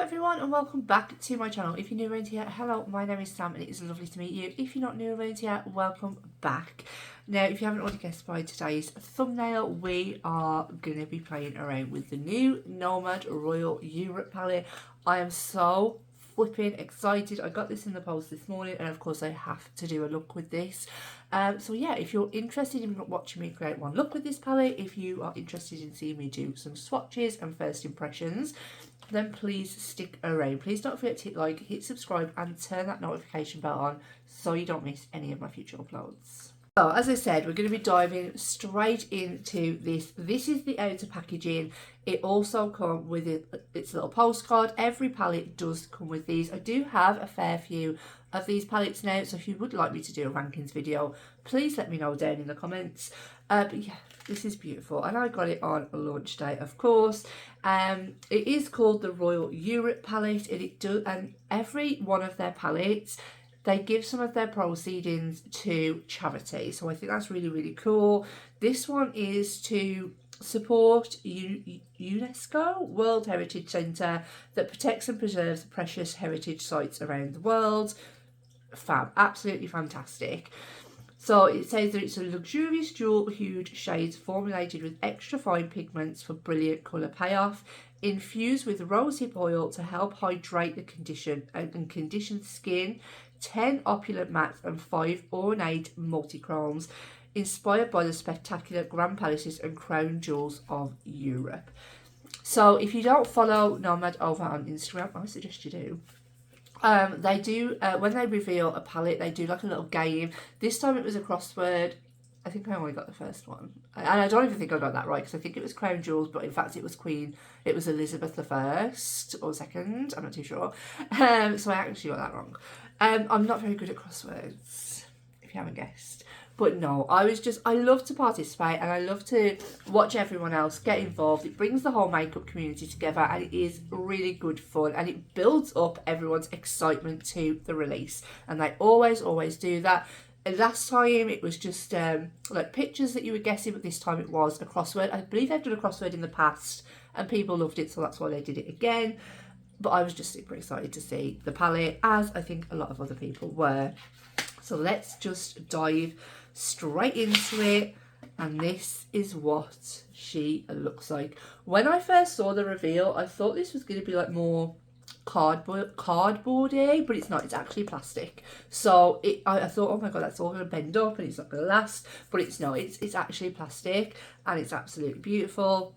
everyone and welcome back to my channel. If you're new around here, hello, my name is Sam and it is lovely to meet you. If you're not new around here, welcome back. Now, if you haven't already guessed by today's thumbnail, we are going to be playing around with the new Nomad Royal Europe palette. I am so flipping excited. I got this in the post this morning and of course I have to do a look with this. So yeah, if you're interested in watching me create one look with this palette, if you are interested in seeing me do some swatches and first impressions, then please stick around. Please don't forget to hit like, hit subscribe and turn that notification bell on so you don't miss any of my future uploads. So as I said, we're going to be diving straight into this. This is the outer packaging. It also comes with its little postcard. Every palette does come with these. I do have a fair few of these palettes now, so if you would like me to do a rankings video, please let me know down in the comments. But yeah, this is beautiful and I got it on launch day, of course. It is called the Royal Europe palette and every one of their palettes, they give some of their proceedings to charity. So I think that's really, really cool. This one is to support UNESCO World Heritage Centre that protects and preserves precious heritage sites around the world. Fab, absolutely fantastic. So it says that it's a luxurious dual hued shades formulated with extra fine pigments for brilliant colour payoff, infused with rosehip oil to help hydrate the conditioned skin, 10 opulent mattes and 5 ornate multichromes, inspired by the spectacular grand palaces and crown jewels of Europe. So if you don't follow Nomad over on Instagram, I suggest you do. They do, when they reveal a palette, they do like a little game. This time it was a crossword. I think I only got the first one. And I don't even think I got that right because I think it was Crown Jewels, but in fact it was Elizabeth I or second. I'm not too sure. So I actually got that wrong. I'm not very good at crosswords, if you haven't guessed. But no, I love to participate and I love to watch everyone else get involved. It brings the whole makeup community together and it is really good fun and it builds up everyone's excitement to the release. And they always do that. Last time it was just like pictures that you were guessing, but this time it was a crossword. I believe they've done a crossword in the past and people loved it, so that's why they did it again. But I was just super excited to see the palette, as I think a lot of other people were. So let's just dive straight into it. And this is what she looks like. When I first saw the reveal, I thought this was going to be like more cardboardy, but it's not. It's actually plastic. So I thought, oh my god, that's all going to bend up and it's not going to last. But it's not. It's actually plastic and it's absolutely beautiful.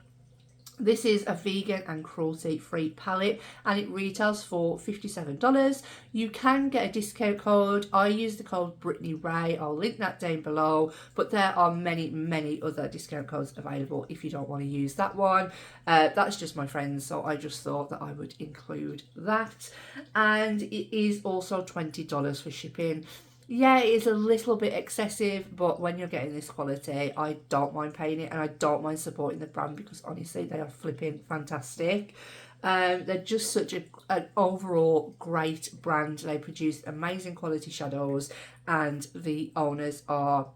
This is a vegan and cruelty-free palette and it retails for $57. You can get a discount code. I use the code BRITTANYRAE. I'll link that down below. But there are many other discount codes available if you don't want to use that one. That's just my friends, so I just thought that I would include that. And it is also $20 for shipping. Yeah, it is a little bit excessive, but when you're getting this quality, I don't mind paying it and I don't mind supporting the brand because honestly, they are flipping fantastic. They're just such an overall great brand. They produce amazing quality shadows and the owners are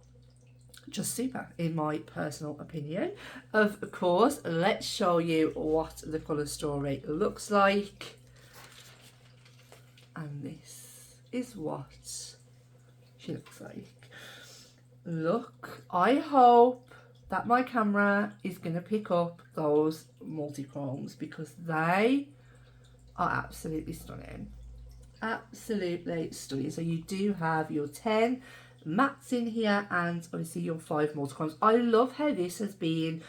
just super, in my personal opinion. Of course, let's show you what the colour story looks like. And this is what she looks like. Look, I hope that my camera is going to pick up those multichromes because they are absolutely stunning. Absolutely stunning. So you do have your 10 mattes in here and obviously your 5 multichromes. I love how this has been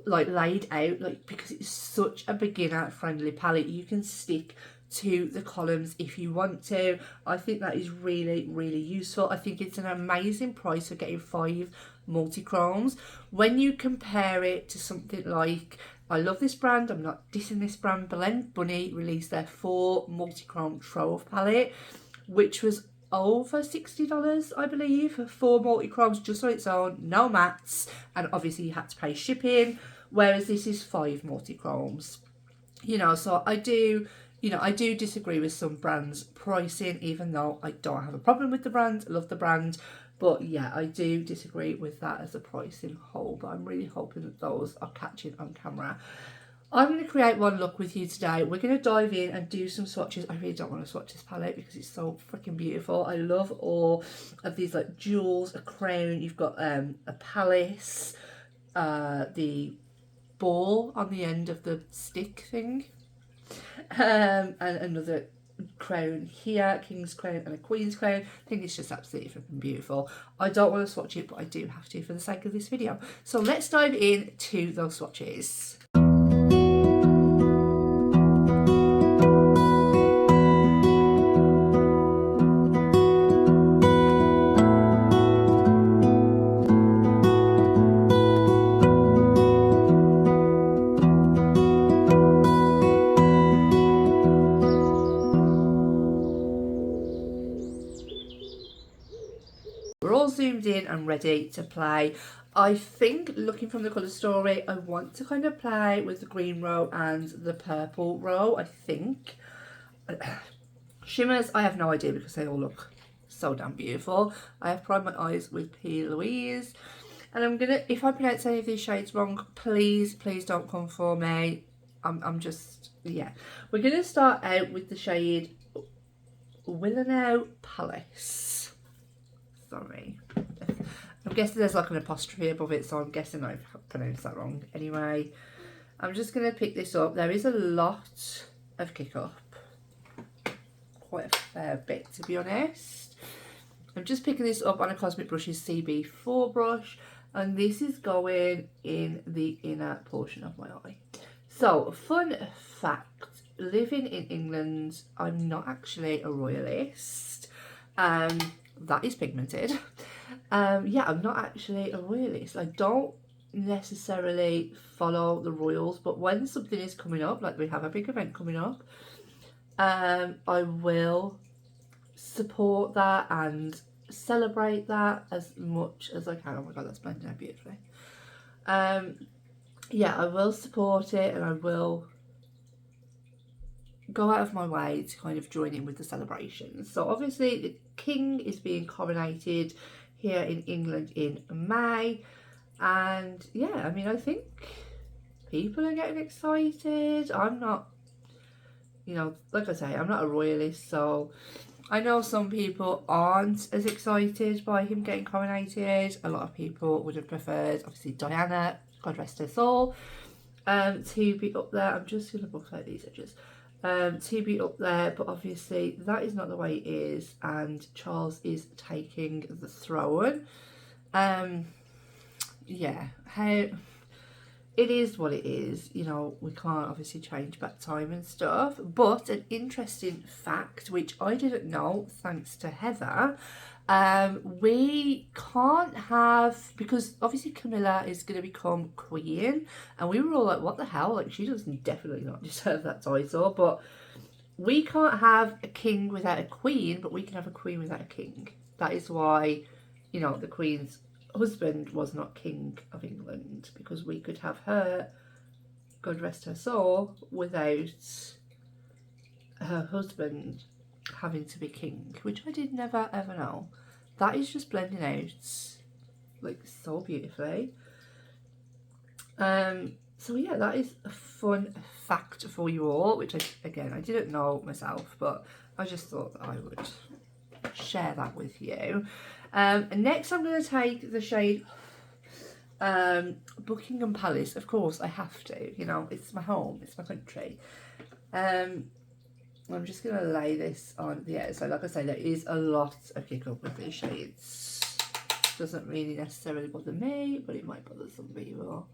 like laid out, like because it's such a beginner friendly palette. You can stick to the columns if you want to. I think that is really useful. I think it's an amazing price for getting 5 multichromes. When you compare it to something like, I love this brand, I'm not dissing this brand, Blend Bunny released their 4 multichrome trove palette, which was over $60, I believe, for 4 multichromes just on its own, no mattes, and obviously you had to pay shipping, whereas this is 5 multichromes. You know, so I do disagree with some brands' pricing, even though I don't have a problem with the brand, I love the brand. But yeah, I do disagree with that as a pricing whole. But I'm really hoping that those are catching on camera. I'm going to create one look with you today. We're going to dive in and do some swatches. I really don't want to swatch this palette because it's so freaking beautiful. I love all of these like jewels, a crown. You've got a palace, the ball on the end of the stick thing, and another crown here, king's crown and a queen's crown. I think it's just absolutely freaking beautiful. I don't want to swatch it, but I do have to for the sake of this video. So let's dive into those swatches. We're all zoomed in and ready to play. I think, looking from the colour story, I want to kind of play with the green row and the purple row, I think. Shimmers, I have no idea because they all look so damn beautiful. I have primed my eyes with P. Louise. And I'm going to, if I pronounce any of these shades wrong, please don't come for me. I'm just, yeah. We're going to start out with the shade Willow Palace. Sorry. I'm guessing there's like an apostrophe above it, so I'm guessing I've pronounced that wrong. Anyway, I'm just going to pick this up. There is a lot of kick up. Quite a fair bit, to be honest. I'm just picking this up on a Cosmic Brushes CB4 brush, and this is going in the inner portion of my eye. So, fun fact, living in England, I'm not actually a royalist. That is pigmented. Yeah, I'm not actually a royalist. I don't necessarily follow the royals, but when something is coming up, like we have a big event coming up, I will support that and celebrate that as much as I can. Oh my god, that's blending out beautifully. Yeah, I will support it and I will go out of my way to kind of join in with the celebrations. So obviously the king is being coronated here in England in May, and yeah, I mean, I think people are getting excited. I'm not, you know, like I say, I'm not a royalist, so I know some people aren't as excited by him getting coronated. A lot of people would have preferred, obviously, Diana, God rest her soul, to be up there. I'm just going to buff out these edges. To be up there, but obviously that is not the way it is, and Charles is taking the throne. Yeah, how it is what it is, you know, we can't obviously change back time and stuff. But an interesting fact, which I didn't know thanks to Heather, we can't have, because obviously Camilla is going to become queen, and we were all like, what the hell, like she does definitely not deserve that title. But we can't have a king without a queen, but we can have a queen without a king. That is why, you know, the queen's husband was not king of England, because we could have her, God rest her soul, without her husband having to be king, which I did never ever know. That is just blending out like so beautifully. So yeah, that is a fun fact for you all, which I didn't know myself, but I just thought that I would share that with you. And next I'm going to take the shade Buckingham Palace. Of course I have to, you know, it's my home, it's my country. I'm just going to lay this on the edge. So like I say, there is a lot of kick up with these shades. Doesn't really necessarily bother me, but it might bother some people.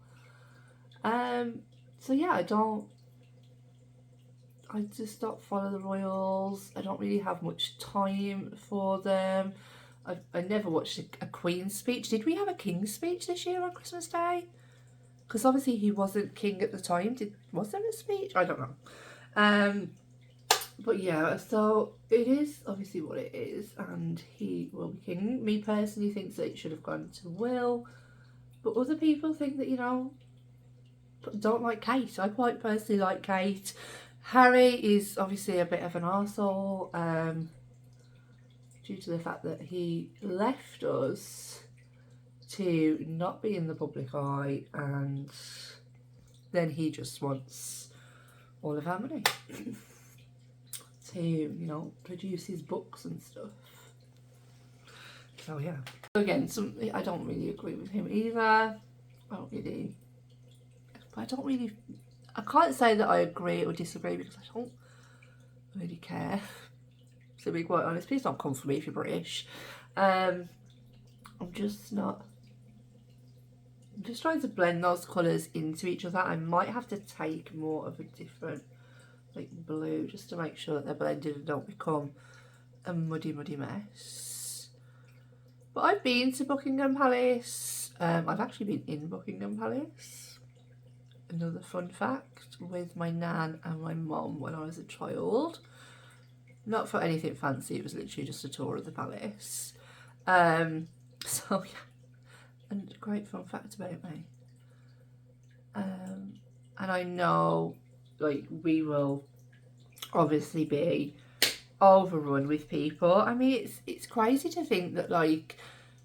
So yeah, I just don't follow the royals. I don't really have much time for them. I never watched a Queen's speech. Did we have a King's speech this year on Christmas Day? Because obviously he wasn't king at the time. Was there a speech? I don't know. But yeah, so it is obviously what it is, and he will be king. Me personally thinks that it should have gone to Will, but other people think that, you know, don't like Kate. I quite personally like Kate. Harry is obviously a bit of an arsehole, due to the fact that he left us to not be in the public eye, and then he just wants all of our money to, you know, produce his books and stuff. So yeah. Again, I don't really agree with him either. I can't say that I agree or disagree because I don't really care. To be quite honest, please don't come for me if you're British. I'm just trying to blend those colours into each other. I might have to take more of a different, like, blue, just to make sure that they're blended and don't become a muddy mess. But I've been to Buckingham Palace. I've actually been in Buckingham Palace. Another fun fact, with my nan and my mum when I was a child. Not for anything fancy, it was literally just a tour of the palace. So yeah, and a great fun fact about me. And I know, like, we will obviously be overrun with people. I mean, it's crazy to think that, like,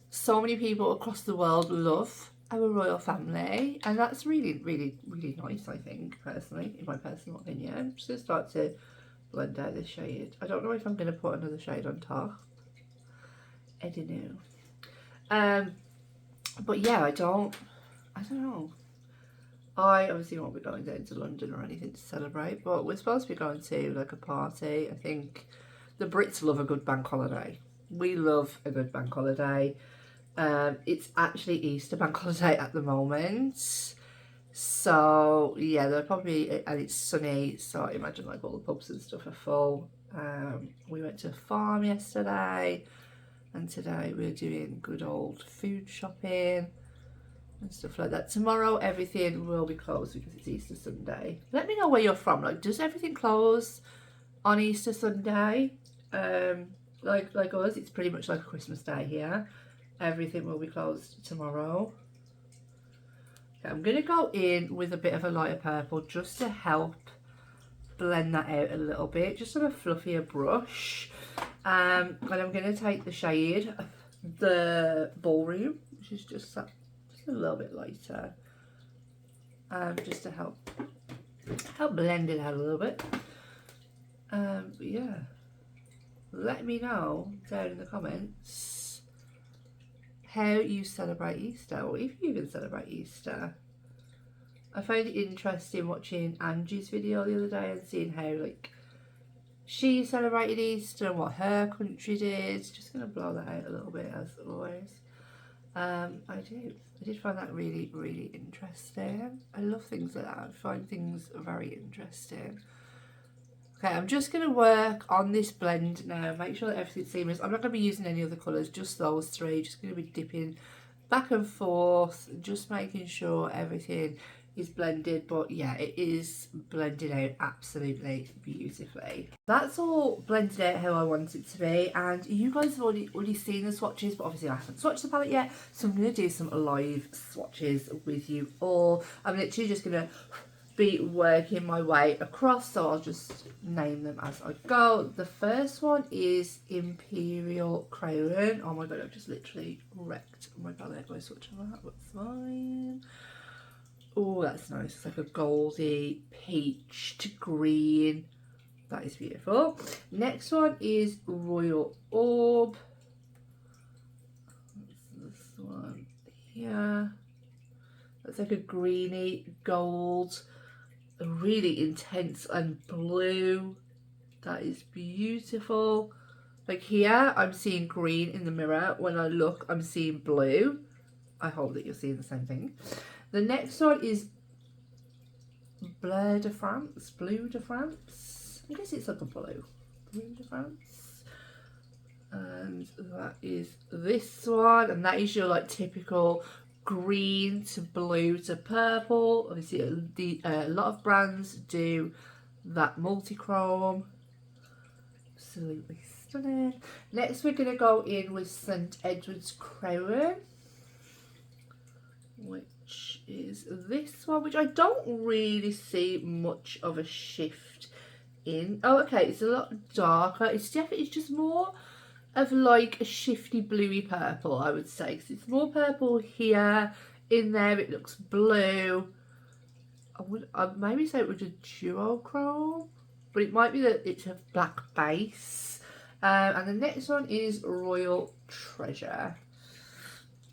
so many people across the world love our royal family, and that's really, really, really nice, I think, personally, in my personal opinion. I'm just going to start to blend out this shade. I don't know if I'm going to put another shade on top. I don't know. But yeah, I don't know. I obviously won't be going down to London or anything to celebrate, but we're supposed to be going to, like, a party. I think the Brits love a good bank holiday. We love a good bank holiday. It's actually Easter bank holiday at the moment. So yeah, they're probably, and it's sunny, so I imagine, like, all the pubs and stuff are full. We went to a farm yesterday, and today we're doing good old food shopping and stuff like that. Tomorrow everything will be closed because it's Easter Sunday. Let me know where you're from. Like, does everything close on Easter Sunday? Like us, it's pretty much like a Christmas day here. Everything will be closed tomorrow. Okay, I'm going to go in with a bit of a lighter purple just to help blend that out a little bit, just on a fluffier brush. And I'm going to take the shade, the Ballroom, which is just a little bit lighter, just to help blend it out a little bit. But yeah, let me know down in the comments how you celebrate Easter, or if you even celebrate Easter. I found it interesting watching Angie's video the other day and seeing how, like, she celebrated Easter and what her country did. Just going to blow that out a little bit, as always. I did find that really, really interesting. I love things like that. I find things very interesting. Okay, I'm just going to work on this blend now, make sure that everything's seamless. I'm not going to be using any other colours, just those three. Just going to be dipping back and forth, just making sure everything is blended. But yeah, it is blended out absolutely beautifully. That's all blended out how I want it to be, and you guys have already seen the swatches, but obviously I haven't swatched the palette yet, so I'm going to do some live swatches with you all. I'm literally just going to be working my way across, so I'll just name them as I go. The first one is Imperial Crown. Oh my god, I've just literally wrecked my palette by swatching that. That's fine. Oh, that's nice. It's like a goldy peach to green. That is beautiful. Next one is Royal Orb. That's this one here. That's like a greeny gold, really intense and blue. That is beautiful. Like, here I'm seeing green in the mirror. When I look, I'm seeing blue. I hope that you're seeing the same thing. The next one is Bleu de France. Bleu de France. I guess it's like a blue. Bleu de France. And that is this one. And that is your, like, typical green to blue to purple. Obviously, a lot of brands do that multi-chrome. Absolutely stunning. Next, we're going to go in with St. Edward's Crown, which is this one, which I don't really see much of a shift in. Oh, okay, it's a lot darker. It's just more of, like, a shifty bluey purple, I would say, because it's more purple here. In there it looks blue, I'd maybe say it was a duochrome, but it might be that it's a black base. And the next one is Royal Treasure,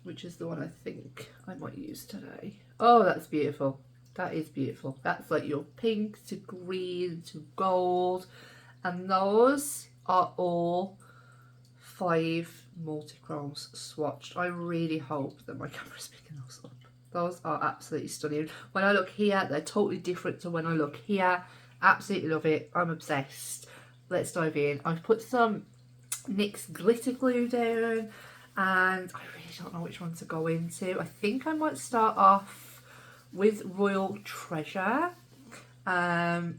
which is the one I think I might use today. Oh, that's beautiful. That is beautiful. That's like your pink to green to gold. And those are all 5 multi-chromes swatched. I really hope that my camera's picking those up. Those are absolutely stunning. When I look here, they're totally different to when I look here. Absolutely love it. I'm obsessed. Let's dive in. I've put some NYX glitter glue down, and I really don't know which one to go into. I think I might start off with Royal Treasure,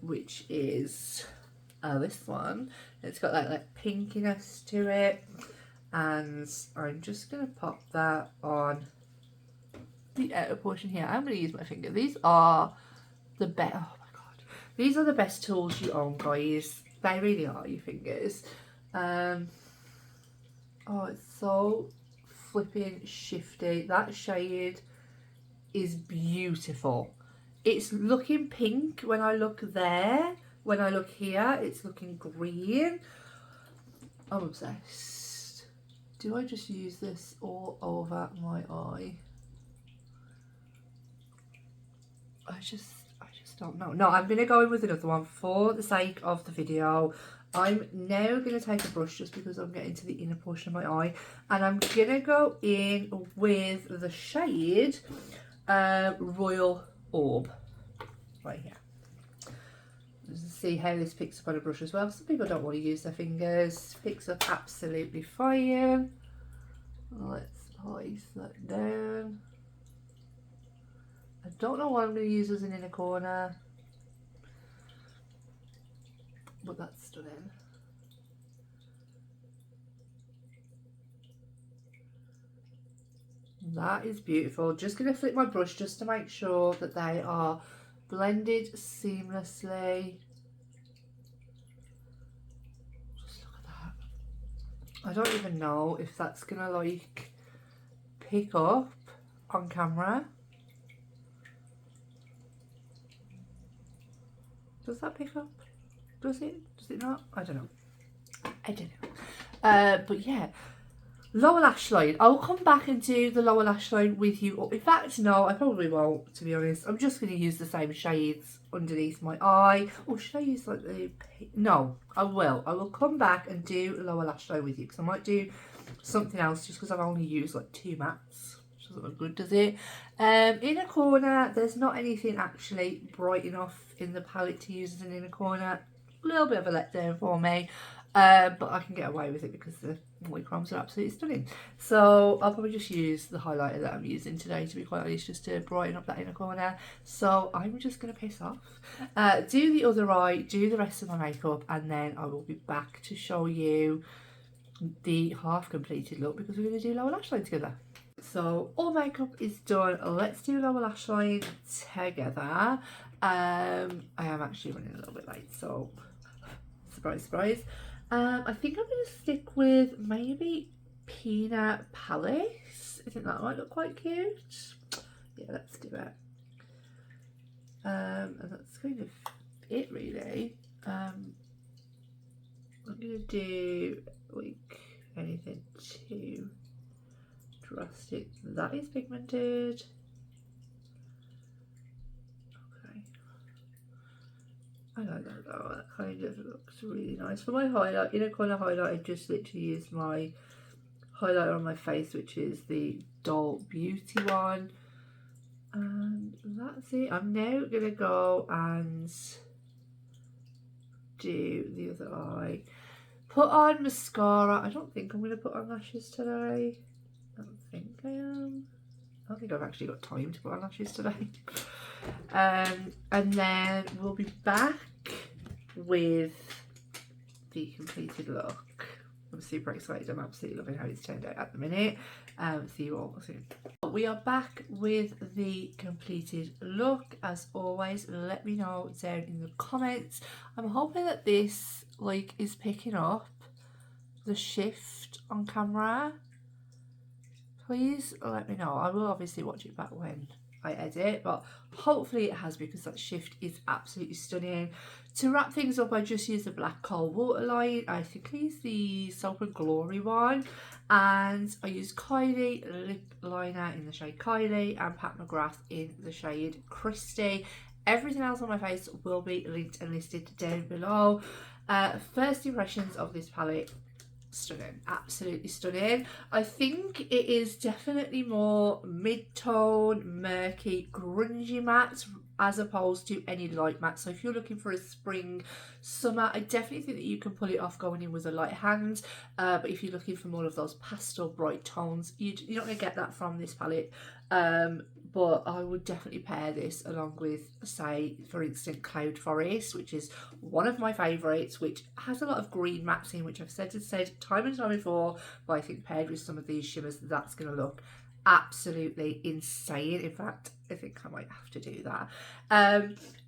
which is this one. It's got that pinkiness to it, and I'm just gonna pop that on the outer portion here. I'm gonna use my finger. These are the best. Oh my god, these are the best tools you own, guys. They really are, your fingers. Oh, it's so flipping shifty. That shade is beautiful. It's looking pink when I look there. When I look here, it's looking green. I'm obsessed. Do I just use this all over my eye? I just don't know. No, I'm going to go in with another one for the sake of the video. I'm now going to take a brush just because I'm getting to the inner portion of my eye. And I'm going to go in with the shade Royal Orb. Right here. Just see how this picks up on a brush as well. Some people don't want to use their fingers. Picks up absolutely fine. Let's place that down. I don't know what I'm going to use as an inner corner, but that's stunning. That is beautiful. Just going to flip my brush just to make sure that they are blended seamlessly. Just look at that. I don't even know if that's going to like pick up on camera. Does that pick up? Does it? Does it not? I don't know. I don't know. But yeah, lower lash line. I'll come back and do the lower lash line with you. In fact, no, I probably won't, to be honest. I'm just going to use the same shades underneath my eye. Or should I use like the... No, I will. I will come back and do lower lash line with you, because I might do something else just because I've only used like 2 mattes. Doesn't look good, does it? Inner corner, there's not anything actually bright enough in the palette to use as an inner corner. A little bit of a letdown for me, but I can get away with it because the multi-chromes are absolutely stunning. So I'll probably just use the highlighter that I'm using today, to be quite honest, just to brighten up that inner corner. So I'm just going to piss off, do the other eye, do the rest of my makeup, and then I will be back to show you the half completed look, because we're going to do lower lash line together. So all makeup is done. Let's do lower lash line together. I am actually running a little bit late, so surprise, surprise. I think I'm going to stick with maybe Peanut Palace. I think that might look quite cute. Yeah, let's do it. And that's kind of it, really. I'm going to do like anything too drastic. That is pigmented. Okay, I like that though. That kind of looks really nice. For my highlight, inner corner highlight, I just literally used my highlighter on my face, which is the Doll Beauty one, and that's it. I'm now gonna go and do the other eye. Put on mascara. I don't think I'm gonna put on lashes today. I don't think I am. I don't think I've actually got time to put on lashes today. And then we'll be back with the completed look. I'm super excited. I'm absolutely loving how it's turned out at the minute. See you all soon. We are back with the completed look. As always, let me know down in the comments. I'm hoping that this like is picking up the shift on camera. Please let me know. I will obviously watch it back when I edit, but hopefully it has, because that shift is absolutely stunning. To wrap things up, I just used the black cold water line. I think I used the Soap and Glory one, and I used Kylie lip liner in the shade Kylie and Pat McGrath in the shade Christy. Everything else on my face will be linked and listed down below. First impressions of this palette, stunning, absolutely stunning. I think it is definitely more mid-tone, murky, grungy matte, as opposed to any light matte. So if you're looking for a spring, summer, I definitely think that you can pull it off going in with a light hand. But if you're looking for more of those pastel bright tones, you're not going to get that from this palette. But I would definitely pair this along with, say, for instance, Cloud Forest, which is one of my favourites, which has a lot of green mattes in, which I've said time and time before, but I think paired with some of these shimmers, that's going to look absolutely insane. In fact, I think I might have to do that.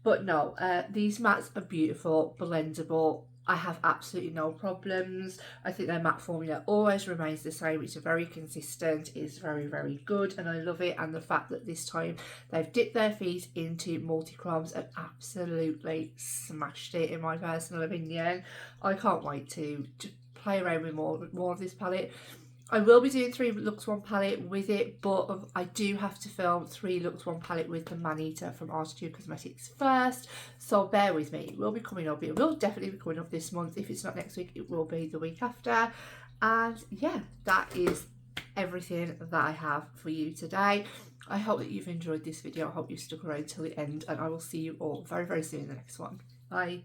But no, these mattes are beautiful, blendable. I have absolutely no problems. I think their matte formula always remains the same. It's very consistent, it's very, very good, and I love it. And the fact that this time they've dipped their feet into multi-chromes and absolutely smashed it, in my personal opinion. I can't wait to play around with more of this palette. I will be doing 3 looks 1 palette with it, but I do have to film 3 looks 1 palette with the Man-Eater from Arttitude Cosmetics first, so bear with me. It will be coming up. It will definitely be coming up this month. If it's not next week, it will be the week after. And yeah, that is everything that I have for you today. I hope that you've enjoyed this video. I hope you stuck around till the end, and I will see you all very, very soon in the next one. Bye.